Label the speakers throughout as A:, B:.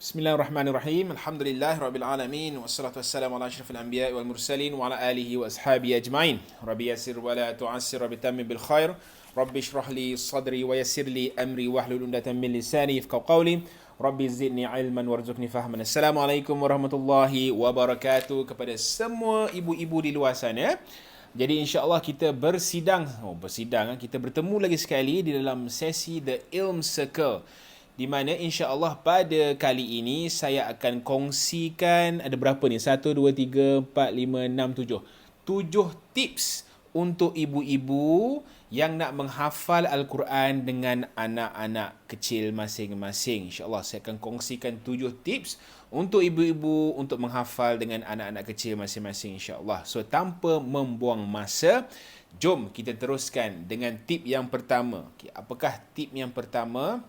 A: Bismillahirrahmanirrahim. Alhamdulillah rabbil alamin wassalatu wassalamu ala asyrafil anbiya'i wal mursalin wa ala alihi wa ashabihi ajmain. Rabbi yassir wa la tu'assir wa bitammi bil khair. Rabbi shrah li sadri wa yassir li amri wahlul 'uqdatam min lisani yafqahu qawli. Rabbi zidni ilman warzuqni fahman. Assalamualaikum warahmatullahi wabarakatuh kepada semua ibu-ibu di luar sana. Jadi insya-Allah kita bersidang, kita bertemu lagi sekali di dalam sesi The Ilm Circle, di mana insya-Allah pada kali ini saya akan kongsikan ada berapa ni? 1 2 3 4 5 6 7. 7 tips untuk ibu-ibu yang nak menghafal Al-Quran dengan anak-anak kecil masing-masing. Insya-Allah saya akan kongsikan 7 tips untuk ibu-ibu untuk menghafal dengan anak-anak kecil masing-masing, insya-Allah. So tanpa membuang masa, jom kita teruskan dengan tip yang pertama. Okay, apakah tip yang pertama?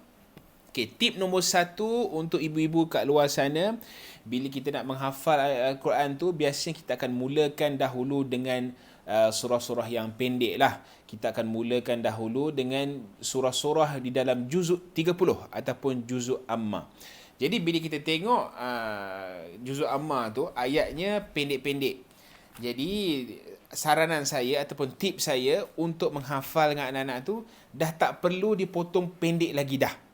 A: Okay, tip nombor 1 untuk ibu-ibu kat luar sana, bila kita nak menghafal Al-Quran tu, biasanya kita akan mulakan dahulu dengan surah-surah yang pendek lah. Kita akan mulakan dahulu dengan surah-surah di dalam juzuk 30 ataupun juzuk Amma. Jadi bila kita tengok juzuk Amma tu, ayatnya pendek-pendek. Jadi saranan saya ataupun tip saya untuk menghafal dengan anak-anak tu, dah tak perlu dipotong pendek lagi dah.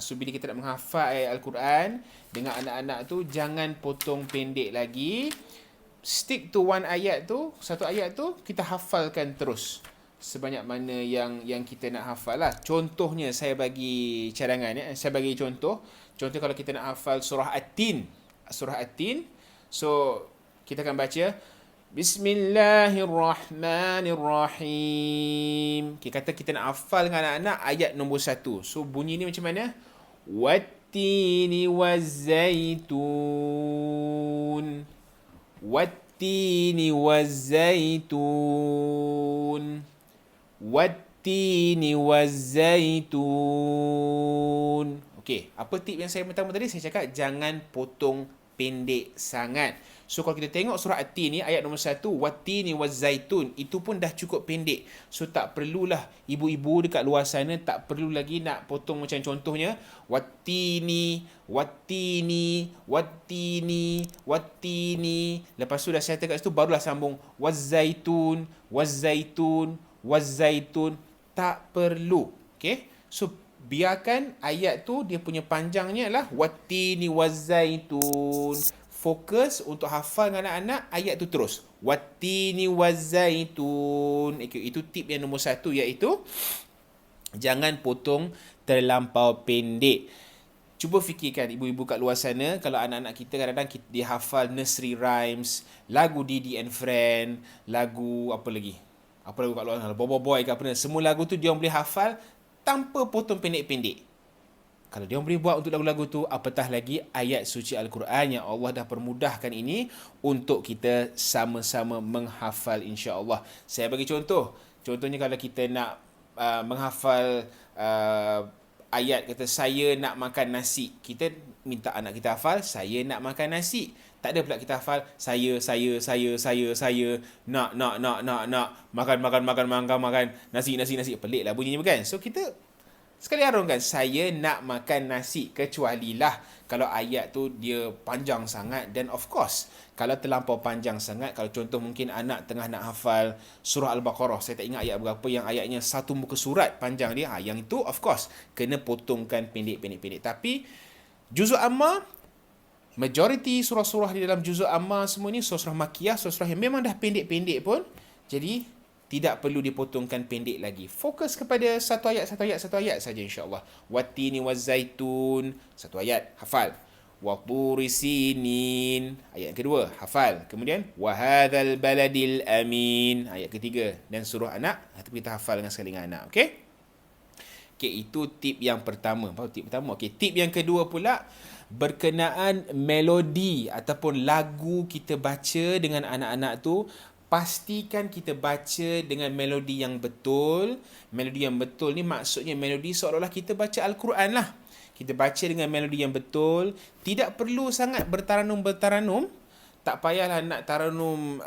A: So bila kita nak menghafal ayat Al-Quran dengan anak-anak tu, jangan potong pendek lagi. Stick to one ayat tu, satu ayat tu kita hafalkan terus sebanyak mana yang kita nak hafal lah. Contohnya saya bagi cadangan ya. Saya bagi contoh kalau kita nak hafal surah At-Tin. So kita akan baca Bismillahirrahmanirrahim. Okay, kata kita nak hafal dengan anak-anak ayat nombor 1. So bunyi ni macam mana? Wattini wazzaitun. Wattini wazzaitun. Wattini wazzaitun. Okay, apa tip yang saya pertama tadi? Saya cakap jangan potong pendek sangat. So kalau kita tengok surah At-Tin ni ayat nombor 1, Wattini wazzaitun, itu pun dah cukup pendek. So tak perlulah ibu-ibu dekat luar sana, tak perlu lagi nak potong macam contohnya Wattini, Wattini, Wattini, Wattini. Lepas tu dah settle kat situ, barulah sambung wazzaitun, Wazzaitun, Wazzaitun. Tak perlu. Okay, so biarkan ayat tu dia punya panjangnya lah Wattini wazzaitun. Fokus untuk hafal dengan anak-anak ayat tu terus. Wattini wazzaitun. Itu tip yang nombor 1, iaitu jangan potong terlampau pendek. Cuba fikirkan ibu-ibu kat luar sana, kalau anak-anak kita kadang-kadang dia hafal nursery rhymes, lagu Didi and Friend, lagu apa lagi? Apa lagu kat luar sana? Bobo Boy ke apa, semua lagu tu dia boleh hafal tanpa potong pendek-pendek. Kalau dia boleh buat untuk lagu-lagu tu, apatah lagi ayat suci Al-Quran yang Allah dah permudahkan ini untuk kita sama-sama menghafal, insya-Allah. Saya bagi contoh. Contohnya kalau kita nak menghafal ayat kata saya nak makan nasi. Kita minta anak kita hafal saya nak makan nasi. Tak ada pula kita hafal saya nak makan nasi. Peliklah bunyinya, bukan? So kita sekali arungkan saya nak makan nasi, kecualilah kalau ayat tu dia panjang sangat. Dan of course kalau terlampau panjang sangat, kalau contoh mungkin anak tengah nak hafal surah Al-Baqarah, saya tak ingat ayat berapa yang ayatnya satu muka surat panjang dia, yang itu of course kena potongkan pendek. Tapi juzuk Amma, majoriti surah-surah di dalam juzuk Amma semua ni surah-surah Makkiyah, surah-surah yang memang dah pendek-pendek pun, jadi tidak perlu dipotongkan pendek lagi. Fokus kepada satu ayat saja, insya-Allah. Wattini wazzaitun, satu ayat, hafal. Watturi sinin, ayat kedua, hafal. Kemudian wahadzal baladil amin, ayat ketiga. Dan surah anak, kita hafal dengan sekali dengan anak. Okey? Okey, itu tip yang pertama. Okey, tip yang kedua pula berkenaan melodi ataupun lagu kita baca dengan anak-anak tu. Pastikan kita baca dengan melodi yang betul. Melodi yang betul ni maksudnya melodi seolah-olah kita baca Al-Quran lah. Kita baca dengan melodi yang betul. Tidak perlu sangat bertaranum-bertaranum. Tak payahlah nak taranum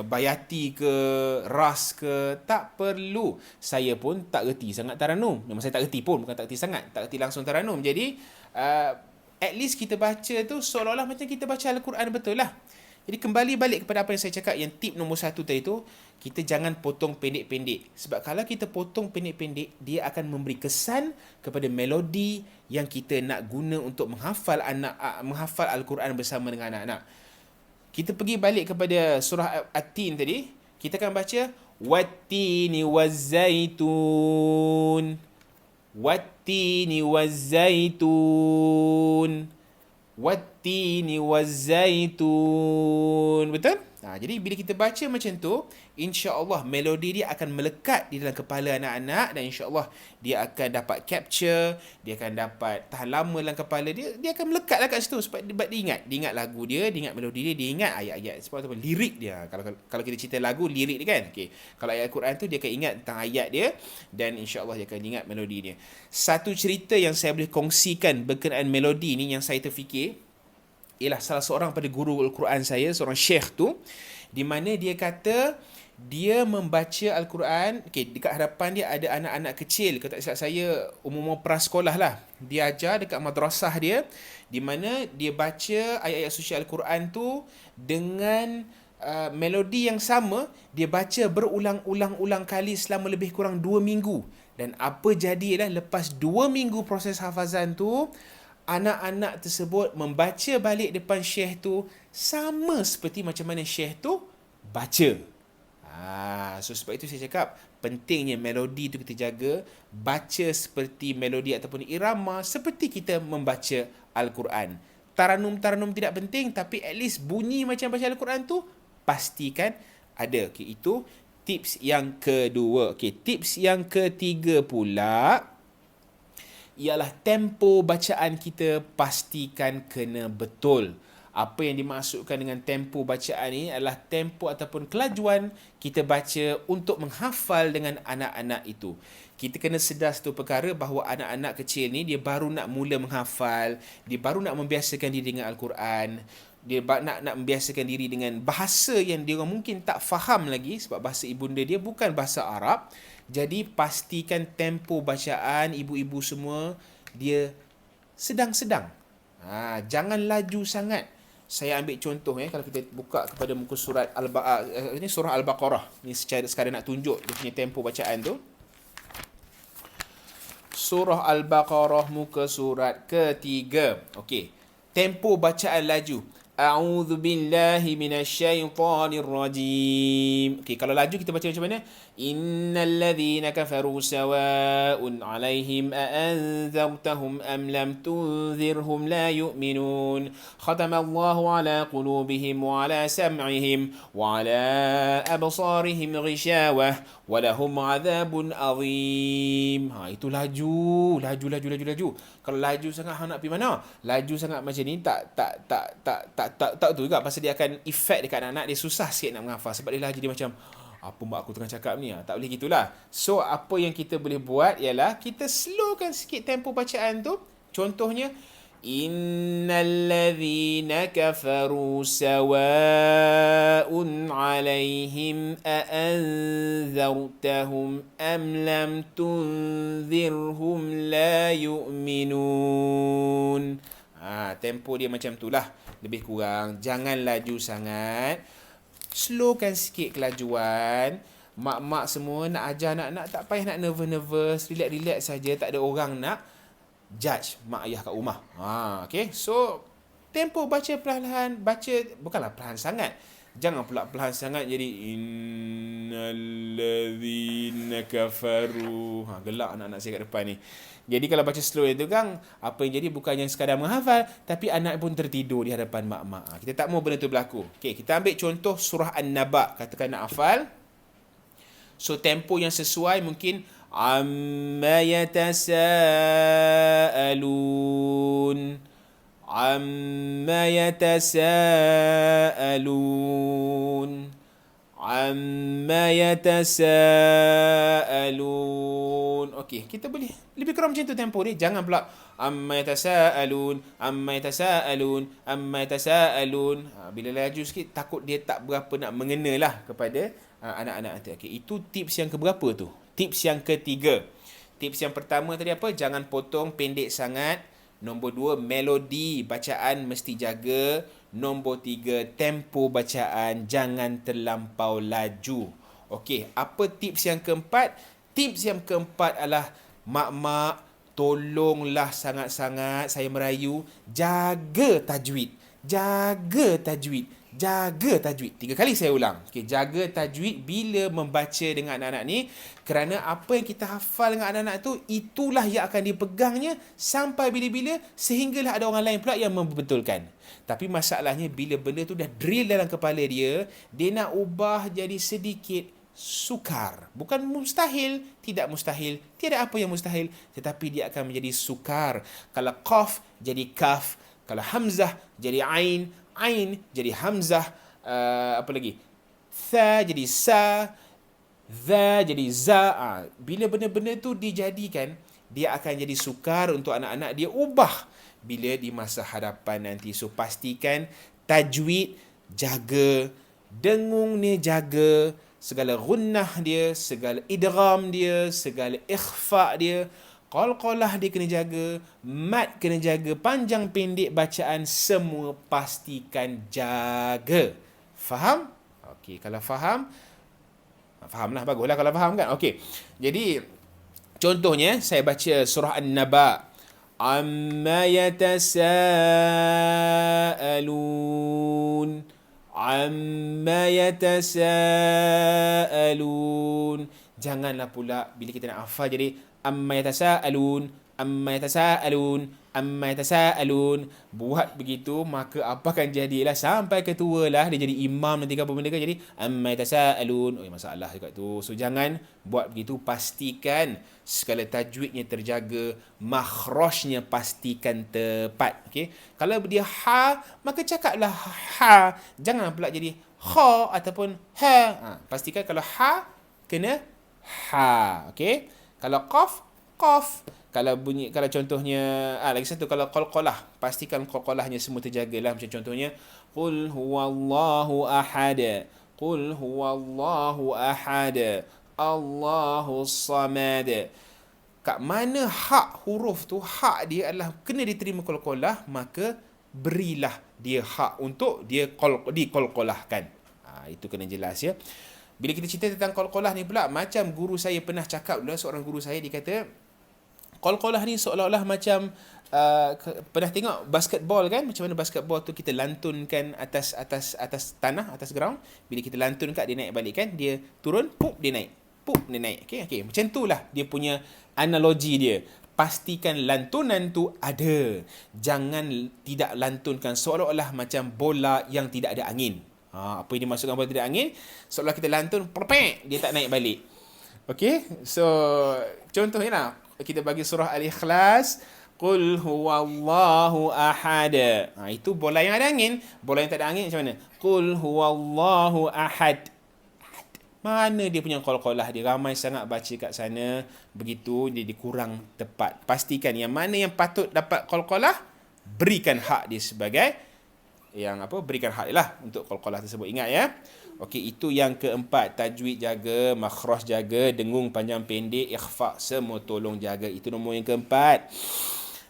A: bayati ke, ras ke, tak perlu. Saya pun tak reti sangat taranum. Memang saya tak reti pun, bukan tak reti sangat, tak reti langsung taranum. Jadi at least kita baca tu seolah-olah macam kita baca Al-Quran betul lah. Jadi kembali balik kepada apa yang saya cakap, yang tip nombor 1 tadi tu, kita jangan potong pendek-pendek. Sebab kalau kita potong pendek-pendek, dia akan memberi kesan kepada melodi yang kita nak guna untuk menghafal Al-Quran bersama dengan anak-anak. Kita pergi balik kepada surah At-Tin tadi, kita akan baca Wattini wazzaitun. Wattini wazzaitun. Wattini wazzaitun. Betul? Jadi bila kita baca macam tu, insya-Allah melodi dia akan melekat di dalam kepala anak-anak, dan insya-Allah dia akan dapat capture, dia akan dapat tahan lama dalam kepala dia, dia akan melekatlah kat situ sebab dia ingat lagu dia ingat melodi dia, dia ingat ayat-ayat sebab apa, lirik dia. Kalau kita cerita lagu, lirik dia kan. Okey. Kalau ayat Al-Quran tu dia akan ingat tentang ayat dia, dan insya-Allah dia akan ingat melodi dia. Satu cerita yang saya boleh kongsikan berkenaan melodi ni yang saya terfikir ialah salah seorang pada guru Al-Quran saya, seorang syekh tu, di mana dia kata dia membaca Al-Quran, dekat hadapan dia ada anak-anak kecil, kalau tak silap saya umur prasekolah lah. Dia ajar dekat madrasah dia, di mana dia baca ayat-ayat suci Al-Quran tu dengan melodi yang sama, dia baca berulang-ulang kali selama lebih kurang 2 minggu. Dan apa jadi ialah lepas 2 minggu proses hafazan tu, anak-anak tersebut membaca balik depan syekh tu sama seperti macam mana syekh tu baca. So sebab itu saya cakap pentingnya melodi tu kita jaga, baca seperti melodi ataupun irama seperti kita membaca Al-Quran. Taranum tidak penting, tapi at least bunyi macam baca Al-Quran tu pastikan ada. Itu tips yang kedua. Tips yang ketiga pula ialah tempo bacaan kita pastikan kena betul. Apa yang dimaksudkan dengan tempo bacaan ini adalah tempo ataupun kelajuan kita baca untuk menghafal dengan anak-anak itu. Kita kena sedar satu perkara bahawa anak-anak kecil ni dia baru nak mula menghafal, dia baru nak membiasakan diri dengan Al-Quran, dia nak membiasakan diri dengan bahasa yang dia mungkin tak faham lagi sebab bahasa ibunda dia bukan bahasa Arab. Jadi pastikan tempo bacaan ibu-ibu semua dia sedang-sedang. Jangan laju sangat. Saya ambil contoh kalau kita buka kepada muka surat ini surah Al-Baqarah. Ni sekadar nak tunjuk dia punya tempo bacaan tu. Surah Al-Baqarah muka surat ketiga. Okey. Tempo bacaan laju. A'udzu billahi minasyaitonir rajim. Okey, kalau laju kita baca macam mana? Innal ladzina kafaru sawa'un 'alaihim a anzartahum am lam tunzirhum la yu'minun. Khatamallahu 'ala qulubihim wa 'ala sam'ihim wa 'ala absarihim ghishawah wa lahum 'adzabun 'adzim. Itu laju. Kalau laju sangat hang nak pergi mana? Laju sangat macam ni tak tu juga, pasal dia akan efek dekat anak-anak, dia susah sikit nak menghafal sebab dia laju, dia macam apa mak aku tengah cakap ni. Tak boleh gitulah. So apa yang kita boleh buat ialah kita slowkan sikit tempo bacaan tu. Contohnya innal ladzina kafaru sawa'un 'alaihim a anzartahum am lam tunzirhum la yu'minun. Tempo dia macam itulah, lebih kurang. Jangan laju sangat, slowkan sikit kelajuan. Mak-mak semua nak ajar anak-anak tak payah nak nervous, relax saja, tak ada orang nak judge mak ayah kat rumah. Okay, so tempo baca perlahan-lahan, baca bukanlah perlahan sangat. Jangan pula perlahan sangat jadi innalladzina kafaru. Gelak anak-anak saya kat depan ni. Jadi kalau baca slow itu kan, apa yang jadi bukannya sekadar menghafal, tapi anak pun tertidur di hadapan mak-mak. Kita tak mahu benda tu berlaku. Okay, kita ambil contoh surah An-Naba. Katakan nak hafal. So tempo yang sesuai mungkin amma yatasaalun. Amma yatasaalun. amma yatasaalun. Okey, kita boleh lebih kurang macam tu tempo dia. Jangan pula amma yatasaalun, amma yatasaalun, amma yatasaalun. Bila laju sikit takut dia tak berapa nak mengena lah kepada anak-anak nanti. Okey, itu tips yang keberapa tu? Tips yang ketiga. Tips yang pertama tadi apa? Jangan potong pendek sangat. Nombor 2, melodi bacaan mesti jaga. Nombor 3, tempo bacaan jangan terlampau laju. Okey, apa tips yang keempat? Tips yang keempat adalah mak-mak, tolonglah sangat-sangat saya merayu, jaga tajwid. Jaga tajwid. Jaga tajwid. 3 kali saya ulang. Okay, jaga tajwid bila membaca dengan anak-anak ni. Kerana apa yang kita hafal dengan anak-anak tu, itulah yang akan dipegangnya sampai bila-bila, sehinggalah ada orang lain pula yang membetulkan. Tapi masalahnya bila benda tu dah drill dalam kepala dia, dia nak ubah jadi sedikit sukar. Bukan mustahil, tidak mustahil, tiada apa yang mustahil, tetapi dia akan menjadi sukar. Kalau qaf jadi kaf, kalau hamzah jadi ain, ain jadi hamzah, apa lagi? Tha jadi sa, za jadi za. Bila benda-benda tu dijadikan, dia akan jadi sukar untuk anak-anak dia ubah bila di masa hadapan nanti. So pastikan tajwid jaga, dengung ni jaga, segala gunnah dia, segala idgham dia, segala ikhfa dia, qalqalah dia kena jaga, mat kena jaga, panjang pendek bacaan semua pastikan jaga. Faham? Okey, kalau faham, fahamlah, baguslah kalau faham kan. Okey. Jadi contohnya saya baca surah An-Naba. Amma yatasaalun. Amma yatasaalun. Janganlah pula bila kita nak hafal jadi amma yatasaalun, amma yatasaalun, amma yatasaalun. Buat begitu maka apa akan jadilah sampai ketua lah dia jadi imam nanti apa benda kan, jadi amma yatasaalun. Oh, masalah juga tu. So jangan buat begitu, pastikan segala tajwidnya terjaga, makhrajnya pastikan tepat. Okey. Kalau dia ha, maka cakaplah ha. Jangan pula jadi kha ataupun ha. Pastikan kalau ha kena ha. Okey. Kalau qaf, qaf. Kalau bunyi, kalau contohnya lagi satu, kalau qalqalah, pastikan qalqalahnya semua terjagalah. Macam contohnya qul huwallahu ahad, qul huwallahu ahad, Allahus samad. Kat mana hak huruf tu, hak dia adalah kena diterima qalqalah, maka berilah dia hak untuk dia diqalqalahkan. Itu kena jelas ya. Bila kita cerita tentang qalqalah ni pula, macam guru saya pernah cakap dulu, seorang guru saya, dia kata qalqalah ni seolah-olah macam pernah tengok basketball kan, macam mana basketball tu kita lantunkan atas tanah, atas ground. Bila kita lantun kat, dia naik balik kan, dia turun, pup dia naik, pup dia naik. Okey, macam itulah dia punya analogi dia. Pastikan lantunan tu ada. Jangan tidak lantunkan seolah-olah macam bola yang tidak ada angin. Apa yang dimasukkan bola tidak angin, seolah kita lantun, perpek, dia tak naik balik. Okey, so contohnya lah, kita bagi surah Al-Ikhlas, qul huwallahu ahad. Itu bola yang ada angin. Bola yang tak ada angin macam mana? Qul huwallahu ahad. Mana dia punya qalqalah dia? Ramai sangat baca kat sana, begitu dia kurang tepat. Pastikan yang mana yang patut dapat qalqalah, berikan hak dia sebagai yang apa, berikan hak dia lah untuk qalqalah tersebut. Ingat ya. Okey, itu yang keempat. Tajwid jaga, makhraj jaga, dengung panjang pendek, ikhfa semua tolong jaga. Itu nombor yang keempat.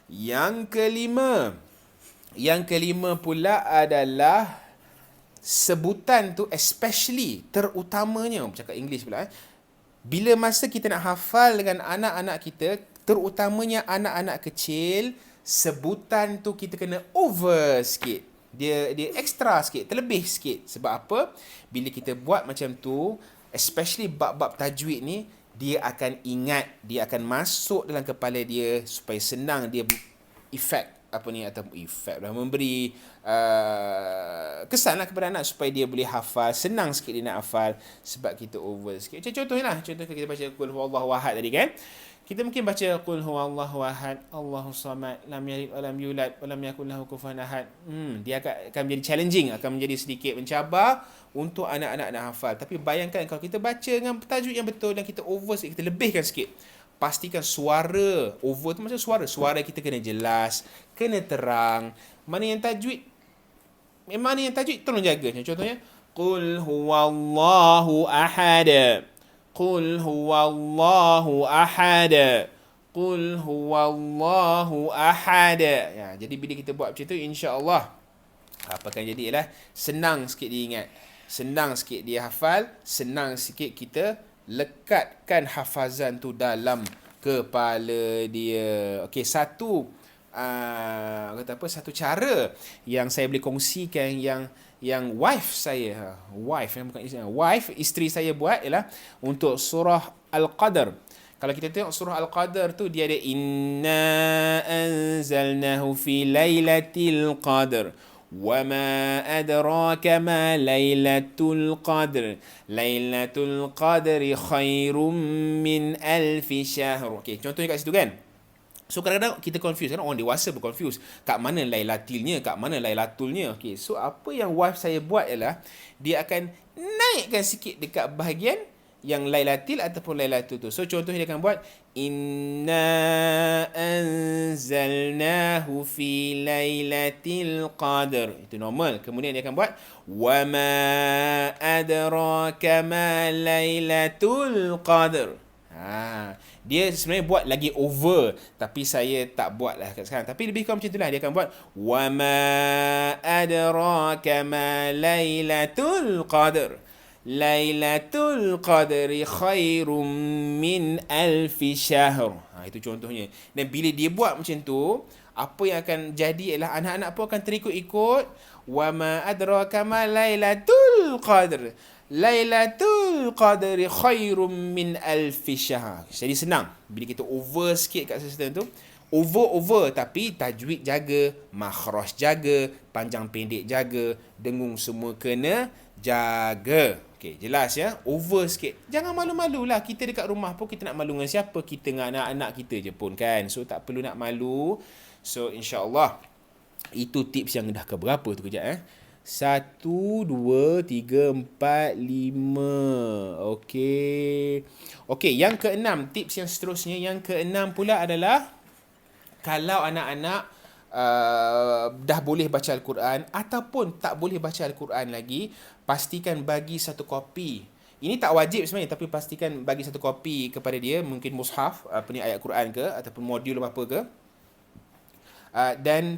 A: Yang kelima pula adalah sebutan tu, especially, terutamanya, bercakap English pula, bila masa kita nak hafal dengan anak-anak kita, terutamanya anak-anak kecil, sebutan tu kita kena over sikit. Dia extra sikit, terlebih sikit. Sebab apa? Bila kita buat macam tu, especially bab-bab tajwid ni, dia akan ingat, dia akan masuk dalam kepala dia supaya senang dia efek memberi kesan lah kepada anak supaya dia boleh hafal, senang sikit dia nak hafal sebab kita over sikit. Contohnya lah, contoh kita baca qul huwallahu ahad tadi kan. Kita mungkin baca qul huwallahu ahad, Allahus samad, lam yalid walam yulad walam yakul lahu kufuwan ahad. Dia akan menjadi challenging, akan menjadi sedikit mencabar untuk anak-anak nak hafal. Tapi bayangkan kalau kita baca dengan tajwid yang betul dan kita over sikit, kita lebihkan sikit. Pastikan suara, over tu macam suara kita kena jelas, kena terang. Mana yang tajwid, tolong jaga. Contohnya qul huwallahu ahad. Qul huwallahu ahad. Qul huwallahu ahad. Ya, jadi bila kita buat macam tu, insya-Allah apa akan jadi ialah senang sikit dia ingat. Senang sikit dia hafal, senang sikit kita lekatkan hafazan tu dalam kepala dia. Okey, satu cara yang saya boleh kongsikan yang isteri saya buat ialah untuk surah Al-Qadr. Kalau kita tengok surah Al-Qadr tu, dia ada inna anzalnahu fi lailatul qadr wa ma adraka ma lailatul qadr lailatul qadri khairum min alfi syahr. Okey, contohnya kat situ kan. So kadang-kadang kita confuse, kan orang dewasa pun confuse. Kat mana Lailatilnya, kat mana Lailatulnya. Okay, so apa yang wife saya buat ialah dia akan naikkan sikit dekat bahagian yang Lailatil ataupun Lailatul tu. So contohnya dia akan buat inna anzalnahu fi lailatil qadr. Itu normal. Kemudian dia akan buat wa ma adraka ma lailatul qadr. Dia sebenarnya buat lagi over, tapi saya tak buat lah kat sekarang. Tapi lebih kurang macam itulah. Dia akan buat wa ma adraka ma lailatul qadr lailatul qadri khairum min alfi syahr. Itu contohnya. Dan bila dia buat macam tu, apa yang akan jadi ialah anak-anak pun akan terikut-ikut wa ma adraka ma lailatul qadr Lailatul Qadri khairum min alfi syahr. Jadi senang. Bila kita over sikit kat sistem tu, over tapi tajwid jaga, makhraj jaga, panjang pendek jaga, dengung semua kena jaga. Okey, jelas ya. Over sikit. Jangan malu-malulah. Kita dekat rumah pun kita nak malu dengan siapa? Kita dengan anak-anak kita je pun kan. So tak perlu nak malu. So insya-Allah itu tips yang dah keberapa tu kejap 1, 2, 3, 4, 5. Okey. Okey, yang keenam, tips yang seterusnya. Yang keenam pula adalah kalau anak-anak dah boleh baca Al-Quran ataupun tak boleh baca Al-Quran lagi, pastikan bagi satu kopi. Ini tak wajib sebenarnya, tapi pastikan bagi satu kopi kepada dia, mungkin mushaf, ayat Quran ke ataupun modul apa ke. Dan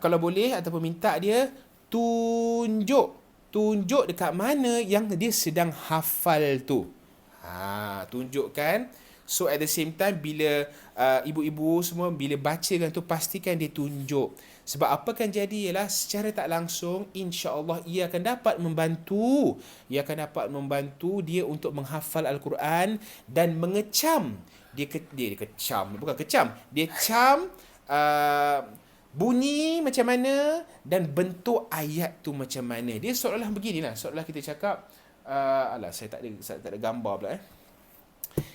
A: kalau boleh ataupun minta dia tunjuk dekat mana yang dia sedang hafal tu. Tunjukkan. So at the same time, bila ibu-ibu semua bila bacakan tu, pastikan dia tunjuk. Sebab apa akan jadi ialah secara tak langsung, insya-Allah ia akan dapat membantu. Ia akan dapat membantu dia untuk menghafal Al-Quran dan mengecam. Dia kecam, bukan kecam. Dia cam bunyi macam mana dan bentuk ayat tu macam mana. Dia seolah-olah beginilah. Seolah kita cakap saya tak ada gambar pula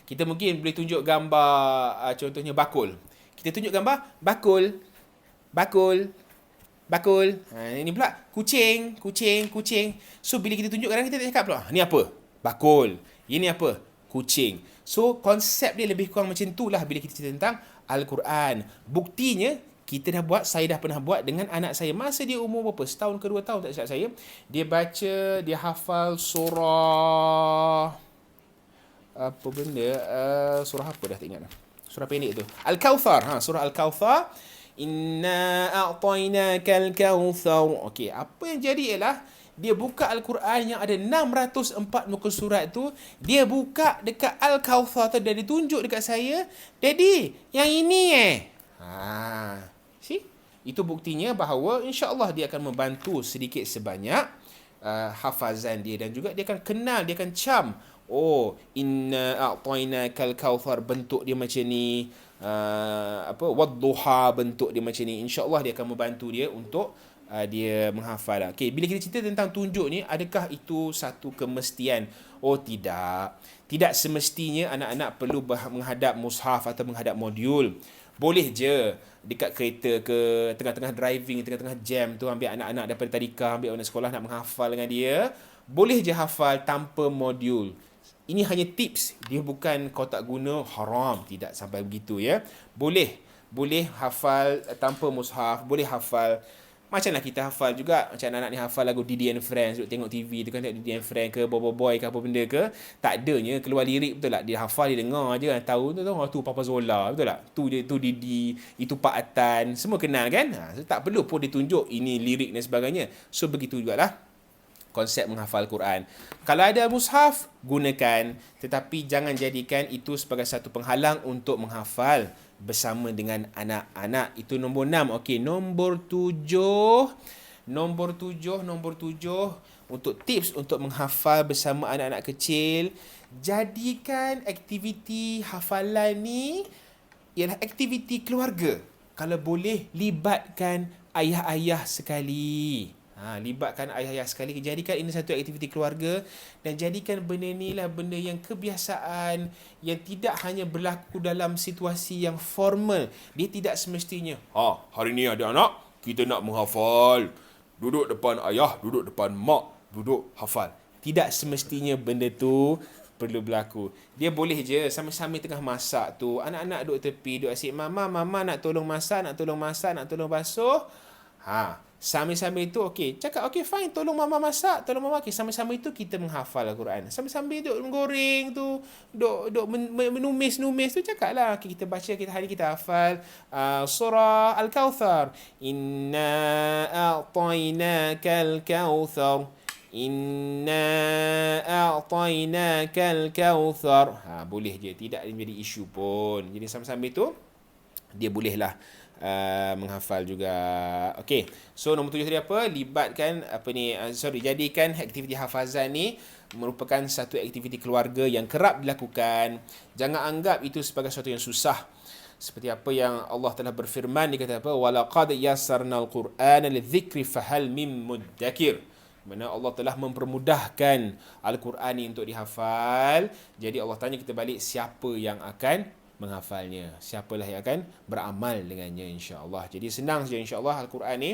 A: Kita mungkin boleh tunjuk gambar contohnya bakul. Kita tunjuk gambar bakul. Ini pula kucing. So bila kita tunjuk, kadang kita tak cakap pula, ni apa? Bakul. Ini apa? Kucing. So konsep dia lebih kurang macam tu lah bila kita cerita tentang Al-Quran. Buktinya saya dah pernah buat dengan anak saya masa dia umur berapa? Setahun ke 2 tahun tak silap saya. Dia baca, dia hafal surah apa benda? Surah apa dah tak ingat. Surah pendek tu. Al-Kawthar. Surah Al-Kawthar. Inna a'tainakal kawthar. Okey, apa yang jadi ialah dia buka Al-Quran yang ada 604 muka surat tu, dia buka dekat Al-Kawthar tu dan dia tunjuk dekat saya, "Daddy, yang ini See? Itu buktinya bahawa insya-Allah dia akan membantu sedikit sebanyak hafazan dia, dan juga dia akan kenal, dia akan cam. Oh, inna a'tainakal kawthar, bentuk dia macam ni. Wadduha, bentuk dia macam ni. InsyaAllah dia akan membantu dia untuk dia menghafal. Okey, bila kita cerita tentang tunjuk ni, adakah itu satu kemestian? Oh, tidak. Tidak semestinya anak-anak perlu menghadap mushaf atau menghadap modul. Boleh je dekat kereta ke, tengah-tengah driving, tengah-tengah jam tu, ambil anak-anak daripada tadika, ambil anak sekolah nak menghafal dengan dia. Boleh je hafal tanpa modul. Ini hanya tips. Dia bukan kau tak guna haram. Tidak sampai begitu ya. Boleh hafal tanpa mushaf. Boleh hafal macamlah kita hafal juga. Macam anak-anak ni hafal lagu Didi and Friends, duduk tengok TV tu kan, Didi and Friends ke, Bobo Boy ke, apa benda ke. Tak adanya keluar lirik, betul tak? Dia hafal, dia dengar je kan. Tahu tu Papa Zola, betul tak? Tu Didi, itu Pak Atan. Semua kenal kan? So, tak perlu pun ditunjuk ini lirik dan sebagainya. So begitu jugalah konsep menghafal Quran. Kalau ada mushaf, gunakan. Tetapi jangan jadikan itu sebagai satu penghalang untuk menghafal bersama dengan anak-anak. Itu nombor 6. Okey, nombor 7. Nombor 7 untuk tips untuk menghafal bersama anak-anak kecil. Jadikan aktiviti hafalan ni ialah aktiviti keluarga. Kalau boleh, libatkan ayah-ayah sekali. Libatkan ayah-ayah sekali. Jadikan ini satu aktiviti keluarga dan jadikan benda ni lah benda yang kebiasaan yang tidak hanya berlaku dalam situasi yang formal. Dia tidak semestinya, hari ni ada anak, kita nak menghafal. Duduk depan ayah, duduk depan mak, duduk hafal. Tidak semestinya benda tu perlu berlaku. Dia boleh je sama-sama tengah masak tu, anak-anak duduk tepi, duduk asyik, mama nak tolong masak, nak tolong basuh. Sambil-sambil itu, okey, cakap, okey, fine, tolong mama masak, tolong mama. Okey, sambil-sambil itu kita menghafal Al-Quran. Sambil-sambil duk menggoreng tu, duk menumis tu, cakaplah. Okay, kita baca, hari kita hafal surah Al-Kawthar. Inna a'tainakal kawthar. Inna a'tainakal kawthar. Boleh je, tidak menjadi isu pun. Jadi sambil-sambil itu, dia bolehlah menghafal juga. Okey. So nombor 7 tadi apa? Libatkan jadikan aktiviti hafazan ni merupakan satu aktiviti keluarga yang kerap dilakukan. Jangan anggap itu sebagai sesuatu yang susah. Seperti apa yang Allah telah berfirman, dia kata apa? Walaqad yassarnal Qur'ana lidzikri fahal mim muddakir. Mana Allah telah mempermudahkan Al-Quran ini untuk dihafal. Jadi Allah tanya kita balik, siapa yang akan menghafalnya? Siapalah yang akan beramal dengannya, insya-Allah. Jadi senang saja insya-Allah Al-Quran ni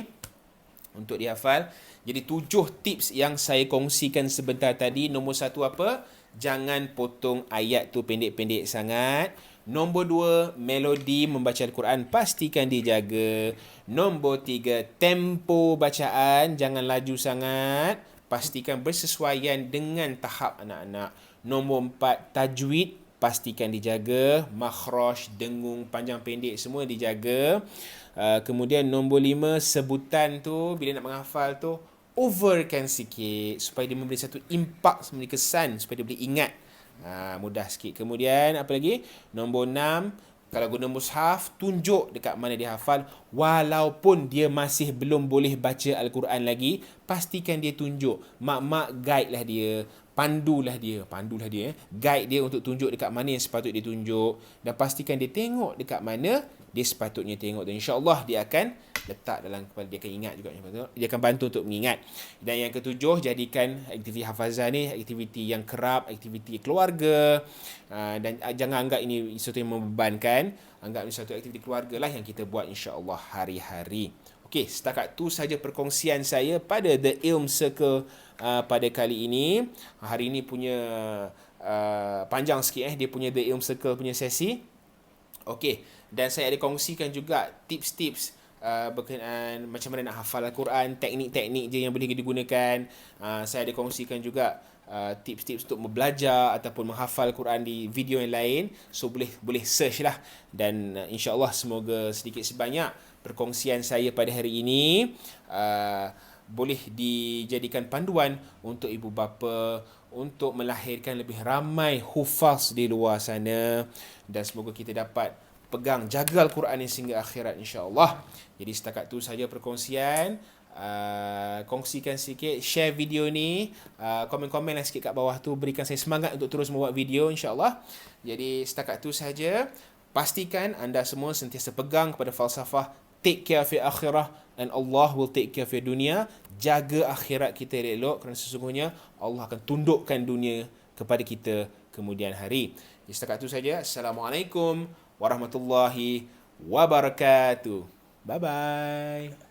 A: untuk dihafal. Jadi 7 tips yang saya kongsikan sebentar tadi. Nombor 1 apa? Jangan potong ayat tu pendek-pendek sangat. Nombor 2, melodi membaca Al-Quran pastikan dijaga. Nombor 3, tempo bacaan jangan laju sangat. Pastikan bersesuaian dengan tahap anak-anak. Nombor 4, tajwid pastikan dijaga, makhraj, dengung, panjang pendek semua dijaga. Kemudian nombor 5, sebutan tu bila nak menghafal tu overkan sikit supaya dia memberi satu impak, memberi kesan supaya dia boleh ingat mudah sikit. Kemudian apa lagi? Nombor 6, kalau guna mushaf, tunjuk dekat mana dia hafal. Walaupun dia masih belum boleh baca Al-Quran lagi, pastikan dia tunjuk. Mak-mak guide lah dia, pandulah dia, guide dia untuk tunjuk dekat mana yang sepatutnya dia tunjuk, dan pastikan dia tengok dekat mana dia sepatutnya tengok, dan insya-Allah dia akan letak dalam kepala, dia akan ingat juga, dia akan bantu untuk mengingat. Dan yang ketujuh, jadikan aktiviti hafazan ni aktiviti yang kerap, aktiviti keluarga, dan jangan anggap ini sesuatu yang membebankan, anggap ini satu aktiviti keluarga lah yang kita buat insya-Allah hari-hari. Okey, setakat tu saja perkongsian saya pada The Ilm Circle pada kali ini. Hari ini punya panjang sikit dia punya The Ilm Circle punya sesi. Okey, dan saya ada kongsikan juga tips-tips berkenaan macam mana nak hafal Al-Quran, teknik-teknik je yang boleh digunakan. Saya ada kongsikan juga tips-tips untuk belajar ataupun menghafal Quran di video yang lain. So boleh search lah, dan insya-Allah semoga sedikit sebanyak perkongsian saya pada hari ini boleh dijadikan panduan untuk ibu bapa untuk melahirkan lebih ramai hufaz di luar sana, dan semoga kita dapat pegang, jaga Al-Quran ini sehingga akhirat insya-Allah. Jadi setakat tu saja perkongsian. Kongsikan sikit, share video ni, komen-komen lah sikit kat bawah tu, berikan saya semangat untuk terus membuat video insya-Allah. Jadi setakat tu saja. Pastikan anda semua sentiasa pegang kepada falsafah take care of your akhirah and Allah will take care of your dunia. Jaga akhirat kita elok, kerana sesungguhnya Allah akan tundukkan dunia kepada kita kemudian hari. Setakat itu saja. Assalamualaikum warahmatullahi wabarakatuh. Bye bye.